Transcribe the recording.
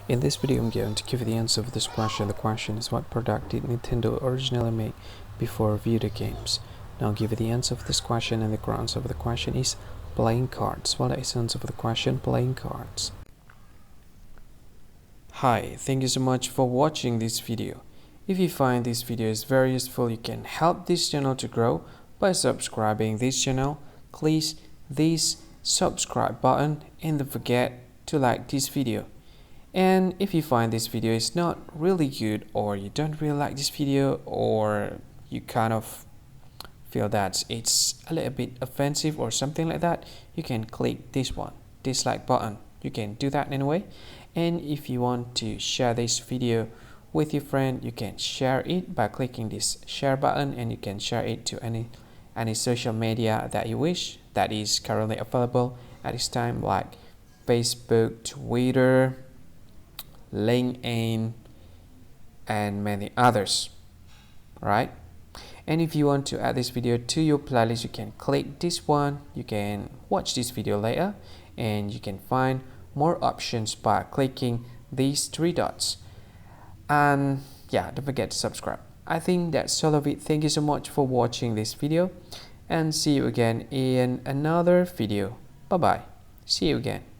In this video, I'm going to give you the answer of this question. The question is, what product did Nintendo originally make before video games? Now I'll give you the answer of this question, and the answer of the question is playing cards. What is the answer of the question? Playing cards. Hi, thank you so much for watching this video. If you find this video is very useful, you can help this channel to grow by subscribing this channel. Please this subscribe button and don't forget to like this video. And if you find this video is not really good, or you don't really like this video, or you kind of feel that it's a little bit offensive or something like that, you can click this one, dislike button. You can do that anyway. And if you want to share this video with your friend, you can share it by clicking this share button, and you can share it to any social media that you wish that is currently available at this time, like Facebook, Twitter, LinkedIn, and many others. Right? And if you want to add this video to your playlist, you can click this one. You can watch this video later, and you can find more options by clicking these three dots. And yeah, don't forget to subscribe. I think that's all of it. Thank you so much for watching this video, and see you again in another video. Bye bye. See you again.